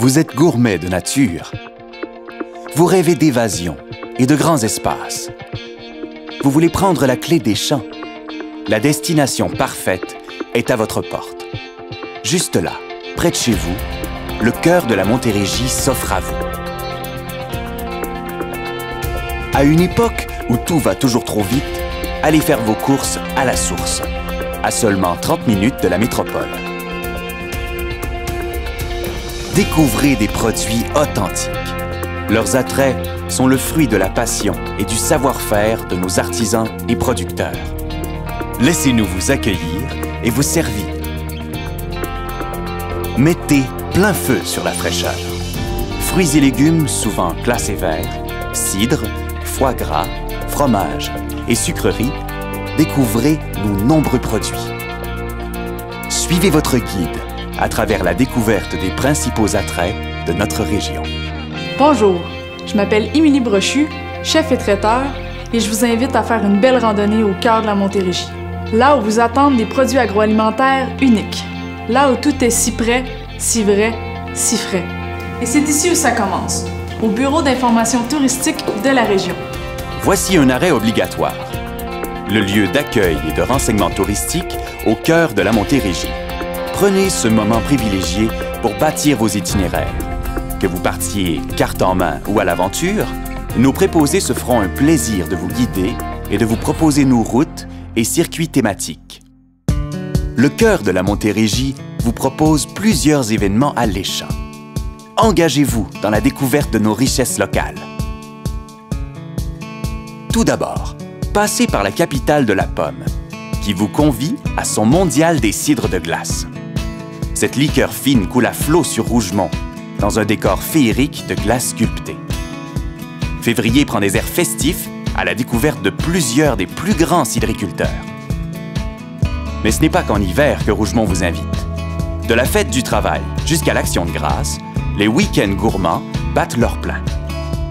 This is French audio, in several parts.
Vous êtes gourmet de nature. Vous rêvez d'évasion et de grands espaces. Vous voulez prendre la clé des champs. La destination parfaite est à votre porte. Juste là, près de chez vous, le cœur de la Montérégie s'offre à vous. À une époque où tout va toujours trop vite, allez faire vos courses à la source, à seulement 30 minutes de la métropole. Découvrez des produits authentiques. Leurs attraits sont le fruit de la passion et du savoir-faire de nos artisans et producteurs. Laissez-nous vous accueillir et vous servir. Mettez plein feu sur la fraîcheur. Fruits et légumes souvent classés verts, cidre, foie gras, fromage et sucreries, découvrez nos nombreux produits. Suivez votre guide à travers la découverte des principaux attraits de notre région. Bonjour, je m'appelle Émilie Brochu, chef et traiteur, et je vous invite à faire une belle randonnée au cœur de la Montérégie. Là où vous attendent des produits agroalimentaires uniques. Là où tout est si près, si vrai, si frais. Et c'est ici où ça commence, au Bureau d'information touristique de la région. Voici un arrêt obligatoire. Le lieu d'accueil et de renseignement touristique au cœur de la Montérégie. Prenez ce moment privilégié pour bâtir vos itinéraires. Que vous partiez carte en main ou à l'aventure, nos préposés se feront un plaisir de vous guider et de vous proposer nos routes et circuits thématiques. Le cœur de la Montérégie vous propose plusieurs événements alléchants. Engagez-vous dans la découverte de nos richesses locales. Tout d'abord, passez par la capitale de la pomme, qui vous convie à son mondial des cidres de glace. Cette liqueur fine coule à flot sur Rougemont, dans un décor féerique de glace sculptée. Février prend des airs festifs à la découverte de plusieurs des plus grands cidriculteurs. Mais ce n'est pas qu'en hiver que Rougemont vous invite. De la fête du travail jusqu'à l'Action de grâce, les week-ends gourmands battent leur plein.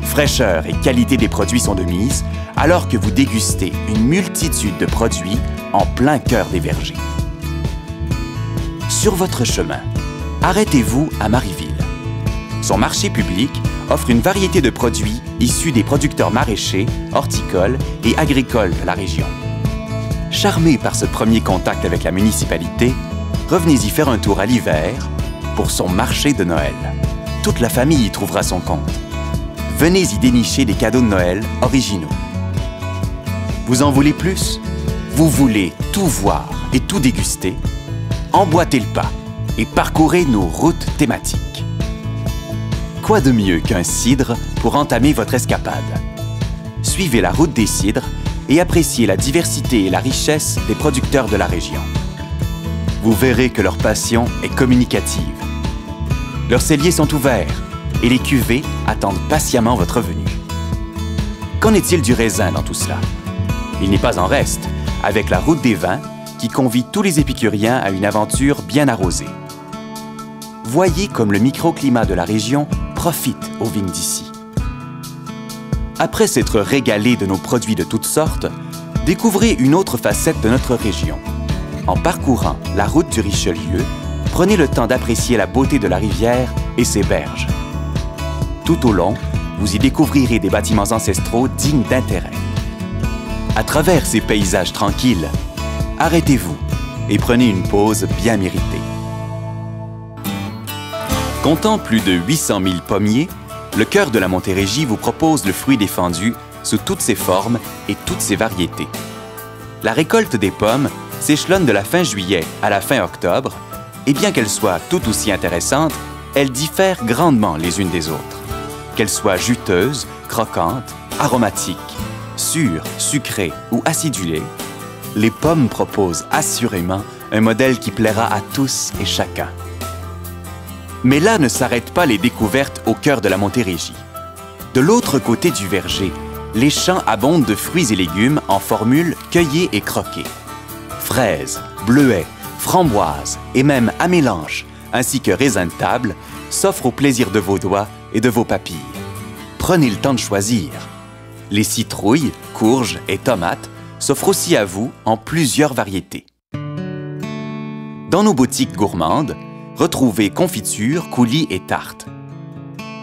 Fraîcheur et qualité des produits sont de mise, alors que vous dégustez une multitude de produits en plein cœur des vergers. Sur votre chemin, arrêtez-vous à Marieville. Son marché public offre une variété de produits issus des producteurs maraîchers, horticoles et agricoles de la région. Charmé par ce premier contact avec la municipalité, revenez-y faire un tour à l'hiver pour son marché de Noël. Toute la famille y trouvera son compte. Venez y dénicher des cadeaux de Noël originaux. Vous en voulez plus? Vous voulez tout voir et tout déguster? Emboîtez le pas et parcourez nos routes thématiques. Quoi de mieux qu'un cidre pour entamer votre escapade? Suivez la route des cidres et appréciez la diversité et la richesse des producteurs de la région. Vous verrez que leur passion est communicative. Leurs celliers sont ouverts et les cuvées attendent patiemment votre venue. Qu'en est-il du raisin dans tout cela? Il n'est pas en reste, avec la route des vins qui convie tous les épicuriens à une aventure bien arrosée. Voyez comme le microclimat de la région profite aux vignes d'ici. Après s'être régalé de nos produits de toutes sortes, découvrez une autre facette de notre région. En parcourant la route du Richelieu, prenez le temps d'apprécier la beauté de la rivière et ses berges. Tout au long, vous y découvrirez des bâtiments ancestraux dignes d'intérêt. À travers ces paysages tranquilles, arrêtez-vous et prenez une pause bien méritée. Comptant plus de 800 000 pommiers, le cœur de la Montérégie vous propose le fruit défendu sous toutes ses formes et toutes ses variétés. La récolte des pommes s'échelonne de la fin juillet à la fin octobre, et bien qu'elle soit tout aussi intéressante, elles diffèrent grandement les unes des autres. Qu'elles soient juteuses, croquantes, aromatiques, sûres, sucrées ou acidulées, les pommes proposent assurément un modèle qui plaira à tous et chacun. Mais là ne s'arrêtent pas les découvertes au cœur de la Montérégie. De l'autre côté du verger, les champs abondent de fruits et légumes en formule cueillés et croqués. Fraises, bleuets, framboises et même amélanches, ainsi que raisins de table, s'offrent au plaisir de vos doigts et de vos papilles. Prenez le temps de choisir. Les citrouilles, courges et tomates s'offrent aussi à vous en plusieurs variétés. Dans nos boutiques gourmandes, retrouvez confitures, coulis et tartes,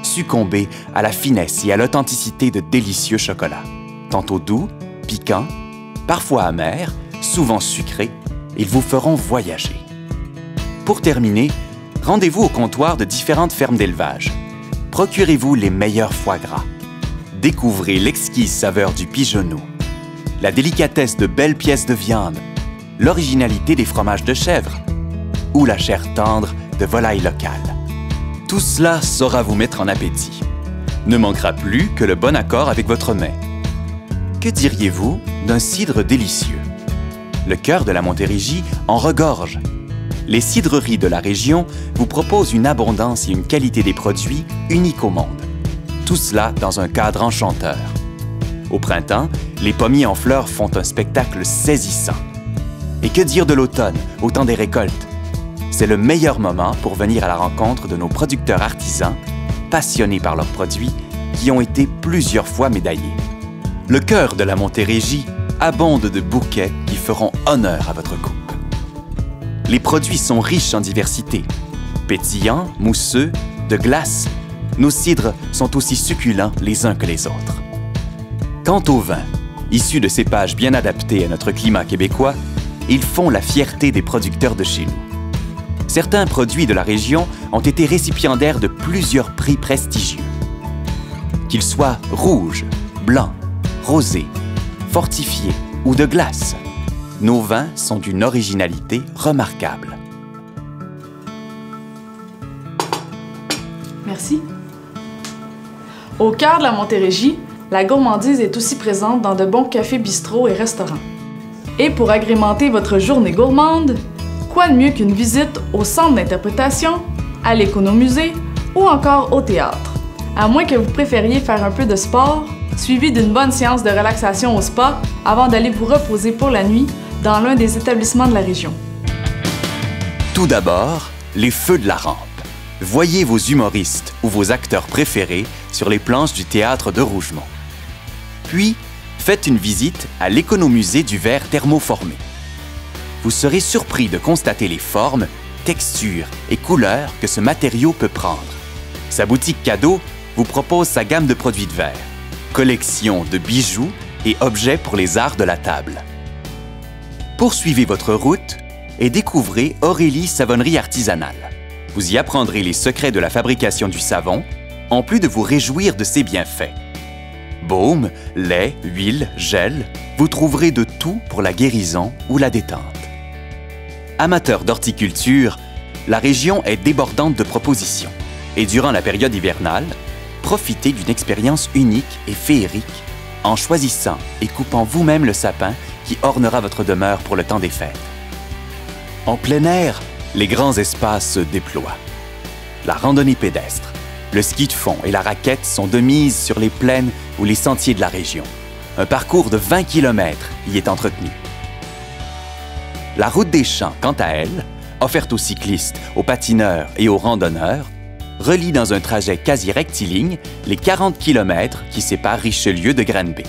succomber à la finesse et à l'authenticité de délicieux chocolats. Tantôt doux, piquants, parfois amers, souvent sucrés, ils vous feront voyager. Pour terminer, rendez-vous au comptoir de différentes fermes d'élevage. Procurez-vous les meilleurs foie gras. Découvrez l'exquise saveur du pigeonneau, la délicatesse de belles pièces de viande, l'originalité des fromages de chèvre ou la chair tendre de volaille locale. Tout cela saura vous mettre en appétit. Ne manquera plus que le bon accord avec votre mets. Que diriez-vous d'un cidre délicieux? Le cœur de la Montérégie en regorge. Les cidreries de la région vous proposent une abondance et une qualité des produits uniques au monde. Tout cela dans un cadre enchanteur. Au printemps, les pommiers en fleurs font un spectacle saisissant. Et que dire de l'automne, au temps des récoltes? C'est le meilleur moment pour venir à la rencontre de nos producteurs artisans, passionnés par leurs produits, qui ont été plusieurs fois médaillés. Le cœur de la Montérégie abonde de bouquets qui feront honneur à votre coupe. Les produits sont riches en diversité. Pétillants, mousseux, de glace, nos cidres sont aussi succulents les uns que les autres. Quant aux vins, issus de cépages bien adaptés à notre climat québécois, ils font la fierté des producteurs de chez nous. Certains produits de la région ont été récipiendaires de plusieurs prix prestigieux. Qu'ils soient rouges, blancs, rosés, fortifiés ou de glace, nos vins sont d'une originalité remarquable. Merci. Au cœur de la Montérégie, la gourmandise est aussi présente dans de bons cafés, bistrots et restaurants. Et pour agrémenter votre journée gourmande, quoi de mieux qu'une visite au centre d'interprétation, à l'économusée ou encore au théâtre? À moins que vous préfériez faire un peu de sport, suivi d'une bonne séance de relaxation au spa avant d'aller vous reposer pour la nuit dans l'un des établissements de la région. Tout d'abord, les feux de la rampe. Voyez vos humoristes ou vos acteurs préférés sur les planches du théâtre de Rougemont. Puis, faites une visite à l'économusée du verre thermoformé. Vous serez surpris de constater les formes, textures et couleurs que ce matériau peut prendre. Sa boutique cadeau vous propose sa gamme de produits de verre, collection de bijoux et objets pour les arts de la table. Poursuivez votre route et découvrez Aurélie Savonnerie Artisanale. Vous y apprendrez les secrets de la fabrication du savon, en plus de vous réjouir de ses bienfaits. Baume, lait, huile, gel, vous trouverez de tout pour la guérison ou la détente. Amateurs d'horticulture, la région est débordante de propositions. Et durant la période hivernale, profitez d'une expérience unique et féerique en choisissant et coupant vous-même le sapin qui ornera votre demeure pour le temps des fêtes. En plein air, les grands espaces se déploient. La randonnée pédestre, le ski de fond et la raquette sont de mise sur les plaines ou les sentiers de la région. Un parcours de 20 km y est entretenu. La route des champs, quant à elle, offerte aux cyclistes, aux patineurs et aux randonneurs, relie dans un trajet quasi rectiligne les 40 km qui séparent Richelieu de Granby.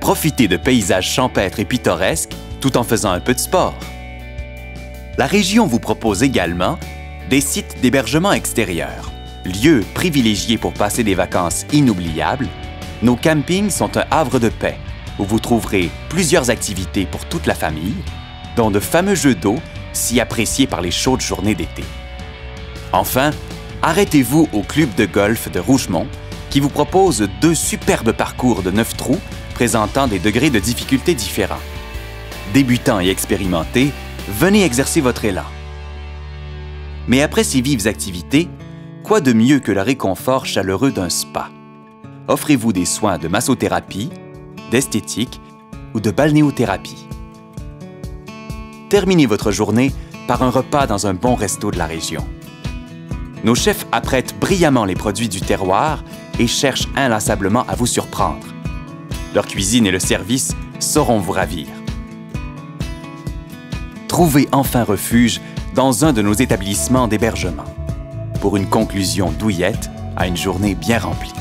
Profitez de paysages champêtres et pittoresques tout en faisant un peu de sport. La région vous propose également des sites d'hébergement extérieur. Lieux privilégiés pour passer des vacances inoubliables, nos campings sont un havre de paix où vous trouverez plusieurs activités pour toute la famille, dont de fameux jeux d'eau si appréciés par les chaudes journées d'été. Enfin, arrêtez-vous au club de golf de Rougemont qui vous propose 2 superbes parcours de 9 trous présentant des degrés de difficulté différents. Débutants et expérimentés, venez exercer votre élan. Mais après ces vives activités, quoi de mieux que le réconfort chaleureux d'un spa? Offrez-vous des soins de massothérapie, d'esthétique ou de balnéothérapie. Terminez votre journée par un repas dans un bon resto de la région. Nos chefs apprêtent brillamment les produits du terroir et cherchent inlassablement à vous surprendre. Leur cuisine et le service sauront vous ravir. Trouvez enfin refuge dans un de nos établissements d'hébergement pour une conclusion douillette à une journée bien remplie.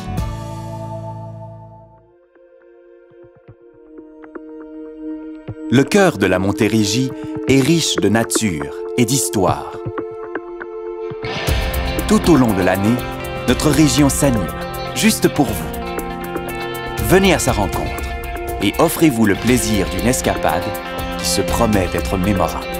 Le cœur de la Montérégie est riche de nature et d'histoire. Tout au long de l'année, notre région s'anime, juste pour vous. Venez à sa rencontre et offrez-vous le plaisir d'une escapade qui se promet d'être mémorable.